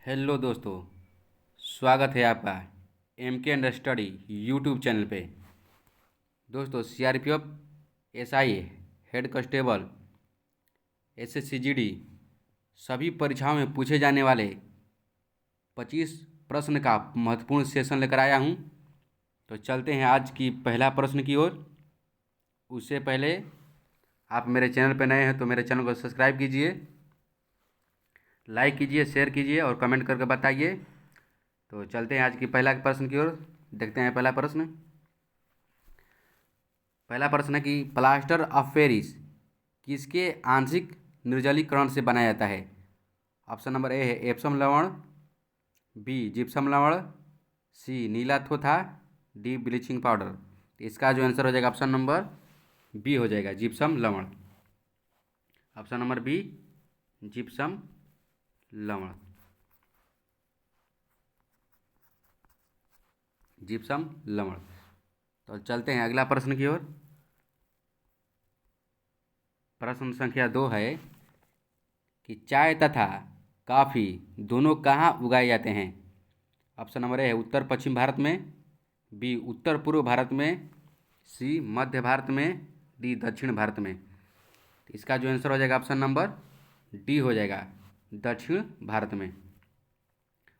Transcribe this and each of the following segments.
Hello दोस्तों, स्वागत है आपका एम के अंडर स्टडी यूट्यूब चैनल पे। दोस्तों, सीआरपीएफ, एसआई, हेड कांस्टेबल, एसएससीजीडी सभी परीक्षाओं में पूछे जाने वाले 25 प्रश्न का महत्वपूर्ण सेशन लेकर आया हूँ। तो चलते हैं आज की पहला प्रश्न की ओर। उससे पहले आप मेरे चैनल पर नए हैं तो मेरे चैनल को सब्सक्राइब कीजिए, लाइक कीजिए, शेयर कीजिए और कमेंट करके बताइए। तो चलते हैं आज की पहला प्रश्न की ओर। देखते हैं पहला प्रश्न है कि प्लास्टर ऑफ पेरिस किसके आंशिक निर्जलीकरण से बनाया जाता है। ऑप्शन नंबर ए है एप्सम लवण, बी जिप्सम लवण, सी नीला थोथा, डी ब्लीचिंग पाउडर। तो इसका जो आंसर हो जाएगा ऑप्शन नंबर बी हो जाएगा, जिप्सम लवण। ऑप्शन नंबर बी, जिप्सम लवण, जिप्सम लवण। तो चलते हैं अगला प्रश्न की ओर। प्रश्न संख्या 2 है कि चाय तथा कॉफ़ी दोनों कहाँ उगाए जाते हैं। ऑप्शन नंबर ए है उत्तर पश्चिम भारत में, बी उत्तर पूर्व भारत में, सी मध्य भारत में, डी दक्षिण भारत में। तो इसका जो आंसर हो जाएगा ऑप्शन नंबर डी हो जाएगा, दक्षिण भारत में।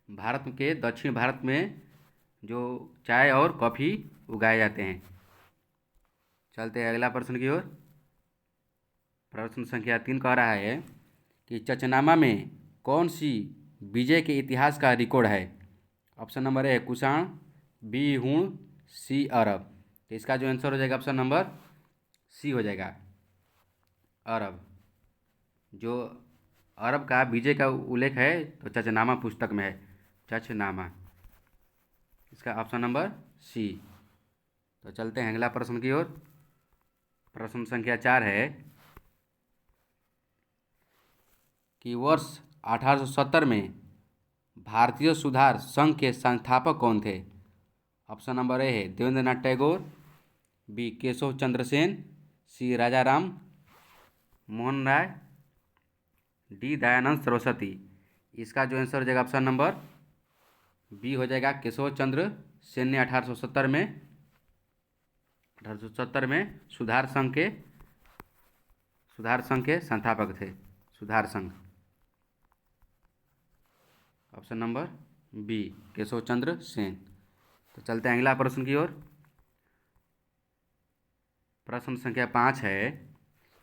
भारत के दक्षिण भारत में जो चाय और कॉफ़ी उगाए जाते हैं। चलते हैं अगला प्रश्न की ओर। प्रश्न संख्या 3 कह रहा है कि चचनामा में कौन सी विजय के इतिहास का रिकॉर्ड है। Option number A Kushan, B Huna, C अरब। तो इसका जो आंसर हो जाएगा ऑप्शन नंबर सी हो जाएगा, अरब। जो अरब का विजय का उल्लेख है तो चचनामा पुस्तक में है, चचनामा। इसका ऑप्शन नंबर सी। तो चलते हैं अगला प्रश्न की ओर। प्रश्न संख्या 4 है कि वर्ष 1870 में भारतीय सुधार संघ के संस्थापक कौन थे। ऑप्शन नंबर ए है देवेंद्रनाथ टैगोर, बी केशव चंद्र सेन, सी राजा राम मोहन राय, डी दयानंद सरस्वती। इसका जो आंसर हो जाएगा ऑप्शन नंबर बी हो जाएगा, केशव चंद्र सेन ने 1870 में सुधार संघ के संस्थापक थे। सुधार संघ, option number B Keshav Chandra Sen. तो चलते हैं अगला प्रश्न की ओर। प्रश्न संख्या 5 है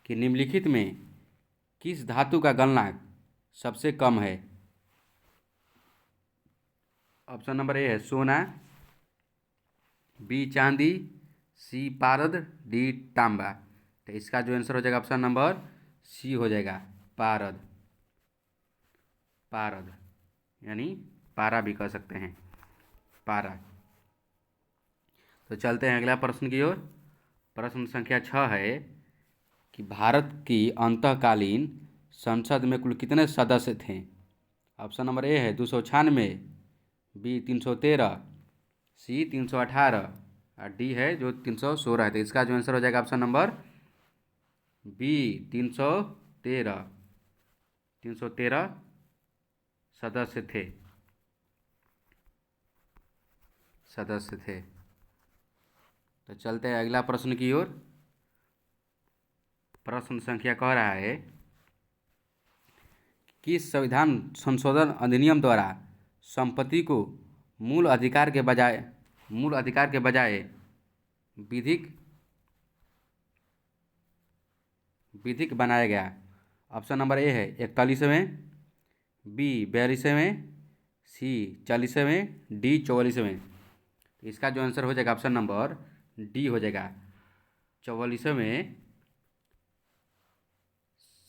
कि निम्नलिखित में किस धातु का गलनांक सबसे कम है। ऑप्शन नंबर ए है सोना, बी चांदी, सी पारद, डी तांबा। तो इसका जो आंसर हो जाएगा ऑप्शन नंबर सी हो जाएगा, पारद। पारद यानी पारा भी कह सकते हैं, पारा। तो चलते हैं अगला प्रश्न की ओर। प्रश्न संख्या 6 है कि भारत की अंतःकालीन संसद में कुल कितने सदस्य थे। ऑप्शन नंबर ए है 296, बी 313, सी 318 और डी है जो 316 है। तो इसका जो आंसर हो जाएगा ऑप्शन नंबर बी 313। 313 सदस्य थे। तो चलते हैं अगला प्रश्न की ओर। प्रश्न संख्या कह रहा है कि संविधान संशोधन अधिनियम द्वारा संपत्ति को मूल अधिकार के बजाय विधिक बनाया गया। ऑप्शन नंबर ए है 41वें, बी 42वें, सी 40वें, डी 44वें। इसका जो आंसर हो जाएगा ऑप्शन नंबर डी हो जाएगा, 44वें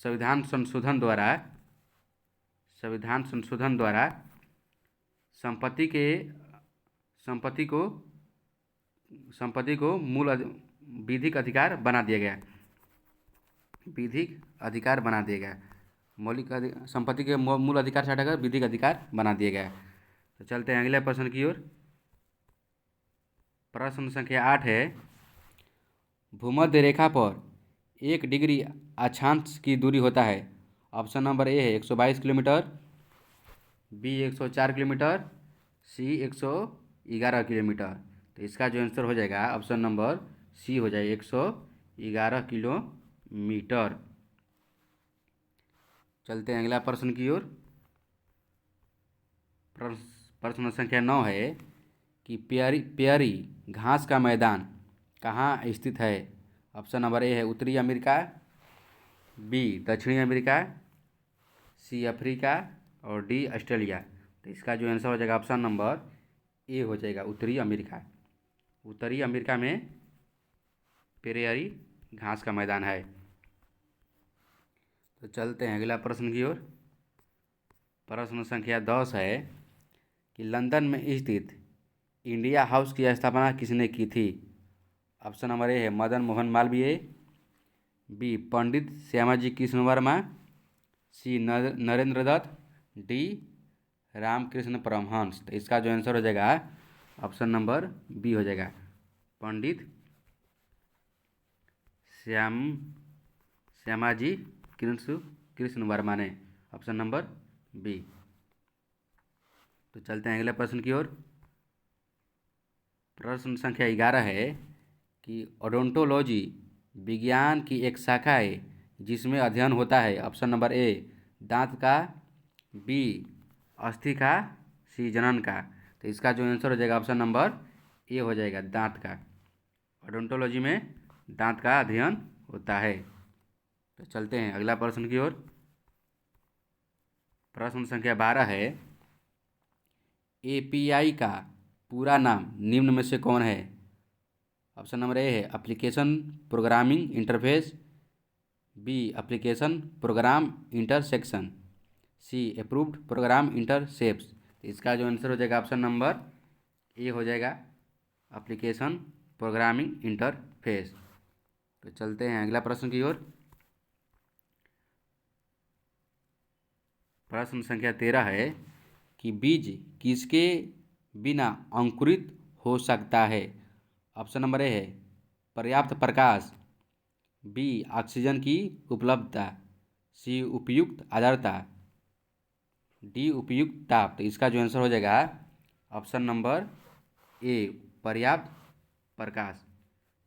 संविधान संशोधन द्वारा संपत्ति को विधिक अधिकार बना दिया गया। विधिक अधिकार बना दिया गया। संपत्ति के मूल अधिकार से हटाकर विधिक अधिकार बना दिया गया। तो चलते हैं अगले प्रश्न की ओर। प्रश्न संख्या 8 है भूमध्य रेखा पर 1 डिग्री अक्षांश की दूरी होता है। ऑप्शन नंबर ए है 122 किलोमीटर, बी 104 किलोमीटर, सी 111 किलोमीटर। तो इसका जो आंसर हो जाएगा ऑप्शन नंबर सी हो जाएगा 111 किलोमीटर। चलते हैं अगला प्रश्न की ओर। प्रश्न संख्या 9 है कि प्यारी प्यारी घास का मैदान कहाँ स्थित है। ऑप्शन नंबर ए है उत्तरी अमेरिका, बी दक्षिणी अमेरिका, सी अफ्रीका और डी ऑस्ट्रेलिया। तो इसका जो आंसर हो जाएगा ऑप्शन नंबर ए हो जाएगा उत्तरी अमेरिका। उत्तरी अमेरिका में प्यारी घास का मैदान है। तो चलते हैं अगला प्रश्न की ओर। प्रश्न संख्या 10 है कि लंदन में स्थित इंडिया हाउस की स्थापना किसने की थी। ऑप्शन नंबर ए है मदन मोहन मालवीय, बी पंडित श्यामाजी कृष्ण वर्मा, सी नरेंद्र दत्त, डी रामकृष्ण परमहंस। तो इसका जो आंसर हो जाएगा ऑप्शन नंबर बी हो जाएगा पंडित श्यामाजी कृष्ण वर्मा ने। Option number B. तो चलते हैं अगले प्रश्न की ओर। प्रश्न संख्या 11 है कि ओडोंटोलॉजी विज्ञान की एक शाखा है जिसमें अध्ययन होता है। ऑप्शन नंबर ए दांत का, बी अस्थि का, सी जनन का। तो इसका जो आंसर हो जाएगा ऑप्शन नंबर ए हो जाएगा दांत का। ओडोंटोलॉजी में दांत का अध्ययन होता है। तो चलते हैं अगला प्रश्न की ओर। प्रश्न संख्या 12 है एपीआई का पूरा नाम निम्न में से कौन है। ऑप्शन नंबर ए है application programming interface, B application program intersection, C approved program intercepts. इसका जो आंसर हो जाएगा ऑप्शन नंबर ए हो जाएगा एप्लीकेशन प्रोग्रामिंग इंटरफेस। तो चलते हैं अगला प्रश्न की ओर। प्रश्न संख्या 13 है कि बीज किसके बिना अंकुरित हो सकता है। ऑप्शन नंबर ए है पर्याप्त प्रकाश, बी ऑक्सीजन की उपलब्धता, सी उपयुक्त आर्द्रता, डी उपयुक्त ताप। तो इसका जो आंसर हो जाएगा ऑप्शन नंबर ए पर्याप्त प्रकाश।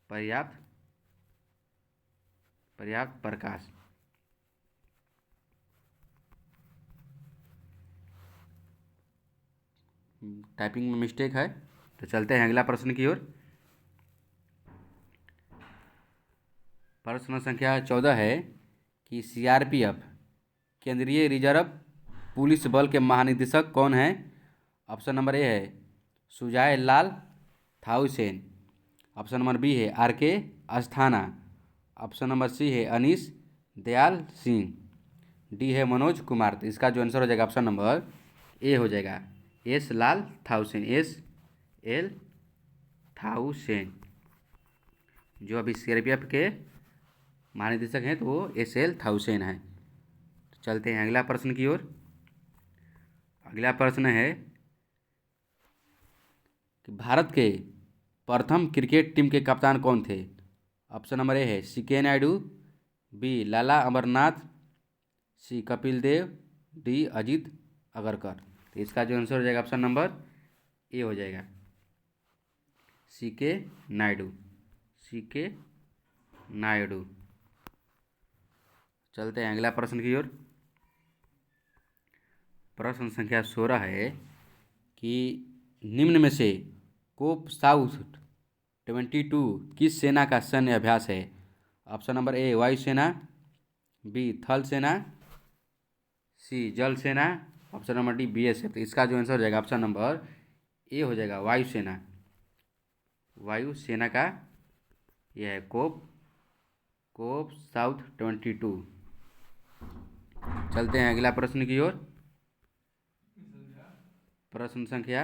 पर्याप्त प्रकाश। टाइपिंग में मिस्टेक है। तो चलते हैं अगला प्रश्न की ओर। प्रश्न संख्या 14 है कि सीआरपीएफ केंद्रीय रिजर्व पुलिस बल के महानिदेशक कौन हैं। ऑप्शन नंबर ए है सुजाय लाल थाउसेन, ऑप्शन नंबर बी है आर के अस्थाना, ऑप्शन नंबर सी है अनीस दयाल सिंह, डी है मनोज कुमार। तो इसका जो आंसर हो जाएगा ऑप्शन नंबर ए हो जाएगा एस लाल थाउसेन, एस एल थाउसेन। जो अभी सीआरपीएफ के महानिदेशक हैं तो वो एस एल थाउसेन है। तो चलते हैं अगला प्रश्न की ओर। अगला प्रश्न है कि भारत के प्रथम क्रिकेट टीम के कप्तान कौन थे। ऑप्शन नंबर ए है सीके नायडू, बी लाला अमरनाथ, सी कपिल देव, डी अजीत अगरकर। तो इसका जो आंसर हो जाएगा ऑप्शन नंबर ए हो जाएगा सीके नायडू। चलते हैं अगला प्रश्न की ओर। प्रश्न संख्या 16 है कि निम्न में से कोप साउथ 22 किस सेना का सैन्य अभ्यास है। ऑप्शन नंबर ए वायुसेना, बी थल सेना, सी जल सेना, ऑप्शन नंबर डी बीएसएफ। तो इसका जो आंसर हो जाएगा ऑप्शन नंबर ए हो जाएगा वायुसेना। वायुसेना का यह है कोप साउथ 22। चलते हैं अगला प्रश्न की ओर। प्रश्न संख्या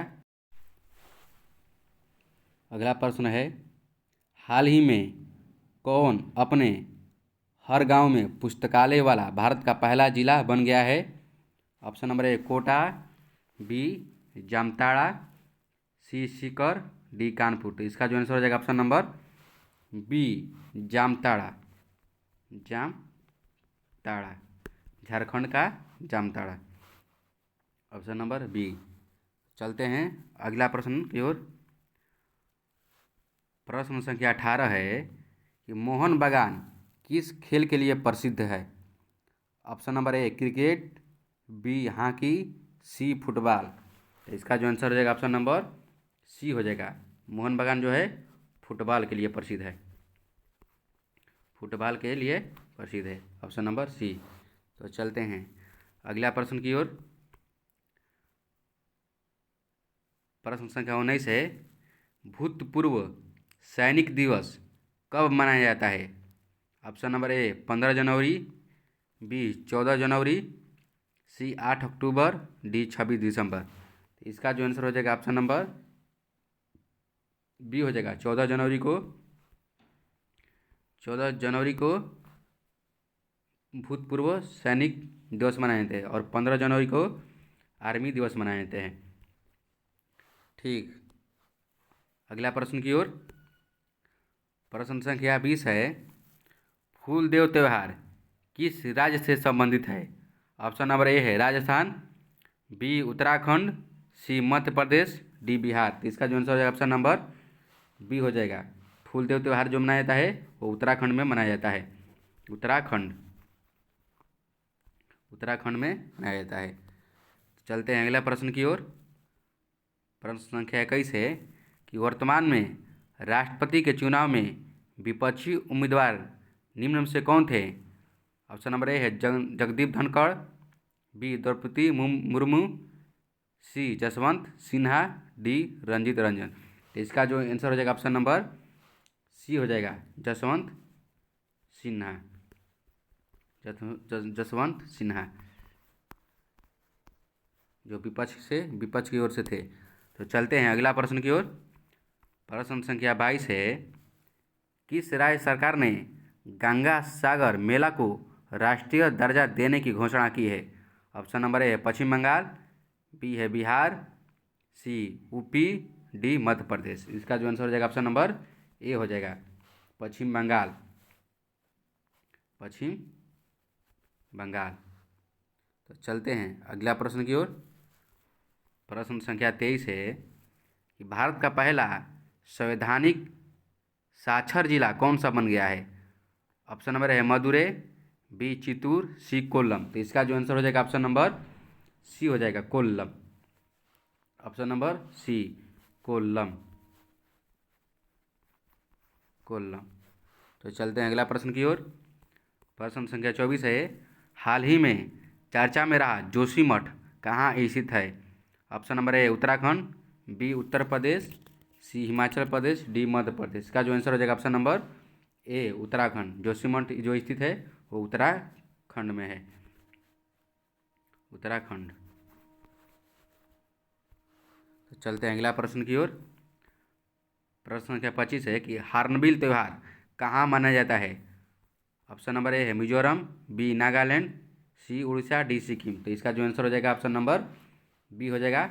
अगला प्रश्न है हाल ही में कौन अपने हर गांव में पुस्तकालय वाला भारत का पहला जिला बन गया है। Option number A Kota, B Jamtara, C Sikar, D Kanpur. तो इसका जो आंसर हो जाएगा option number B Jamtara. Jharkhand का जामताड़ा। Option number B. चलते हैं अगला प्रश्न की ओर। प्रश्न संख्या 18 है कि मोहन बागान किस खेल के लिए प्रसिद्ध है। Option number A cricket, B hockey, C football. तो इसका जो आंसर हो जाएगा ऑप्शन नंबर सी हो जाएगा। मोहन बागान जो है फुटबॉल के लिए प्रसिद्ध है, फुटबॉल के लिए प्रसिद्ध है, ऑप्शन नंबर सी। तो चलते हैं अगला प्रश्न की ओर। प्रश्न संख्या 19 है भूतपूर्व सैनिक दिवस कब मनाया जाता है। ऑप्शन नंबर ए 15 जनवरी, बी 14 जनवरी, सी 8 अक्टूबर, डी 26 दिसंबर। तो इसका जो आंसर हो जाएगा ऑप्शन नंबर बी हो जाएगा। 14 जनवरी को, 14 जनवरी को भूतपूर्व सैनिक दिवस मनाए जाते हैं और 15 जनवरी को आर्मी दिवस मनाए जाते हैं। ठीक, अगला प्रश्न की ओर। प्रश्न संख्या 20 है फूलदेव त्यौहार किस राज्य से संबंधित है। ऑप्शन नंबर ए है राजस्थान, बी उत्तराखंड, सी मध्य प्रदेश, डी बिहार। तो इसका जो आंसर हो जाएगा ऑप्शन नंबर बी हो जाएगा। फूलदेव त्यौहार जो मनाया जाता है वो उत्तराखंड में मनाया जाता है, उत्तराखंड, उत्तराखंड में मनाया जाता है। चलते हैं अगला प्रश्न की ओर। प्रश्न संख्या 21 है कि वर्तमान में राष्ट्रपति के चुनाव में विपक्षी उम्मीदवार निम्न में से कौन थे। ऑप्शन नंबर ए है जगदीप धनखड़, बी द्रौपदी मुर्मू, सी जसवंत सिन्हा, डी रंजीत रंजन। तो इसका जो आंसर हो जाएगा ऑप्शन नंबर सी हो जाएगा, जसवंत सिन्हा, जसवंत सिन्हा, जो विपक्ष की ओर से थे। तो चलते हैं अगला प्रश्न की ओर। प्रश्न संख्या 22 है किस राज्य सरकार ने गंगा सागर मेला को राष्ट्रीय दर्जा देने की घोषणा की है। ऑप्शन नंबर ए है पश्चिम बंगाल, बी है बिहार, सी यूपी, डी मध्य प्रदेश। इसका जो आंसर हो जाएगा ऑप्शन नंबर ए हो जाएगा, पश्चिम बंगाल, पश्चिम बंगाल। तो चलते हैं अगला प्रश्न की ओर। प्रश्न संख्या 23 है कि भारत का पहला संवैधानिक साक्षर जिला कौन सा बन गया है। ऑप्शन नंबर है मदुरै, बी चित्तूर, सी कोल्लम। तो इसका जो आंसर हो जाएगा ऑप्शन नंबर सी हो जाएगा, Kollam, option number C Kollam, Kollam. तो चलते हैं अगला प्रश्न की ओर। प्रश्न संख्या 24 है हाल ही में चर्चा में रहा जोशीमठ कहाँ स्थित है। Option number A Uttarakhand, B Uttar Pradesh, C Himachal Pradesh, D Madhya Pradesh. इसका जो आंसर हो जाएगा option number A Uttarakhand. Joshimath जो स्थित है वो उत्तराखंड में है, उत्तराखंड। तो चलते हैं अगला प्रश्न की ओर। प्रश्न संख्या 25 है कि हार्नबिल त्यौहार कहाँ मनाया जाता है। ऑप्शन नंबर ए है मिजोरम, बी नागालैंड, सी उड़ीसा, डी सिक्किम। तो इसका जो आंसर हो जाएगा ऑप्शन नंबर बी हो जाएगा।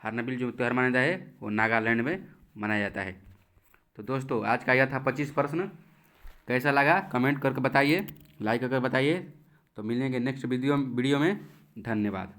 हार्नबिल जो त्यौहार मनाया जाता है वो नागालैंड में मनाया जाता है। तो दोस्तों आज का यह था 25 प्रश्न। कैसा लगा कमेंट करके बताइए, लाइक करके बताइए। तो मिलेंगे नेक्स्ट वीडियो में। धन्यवाद।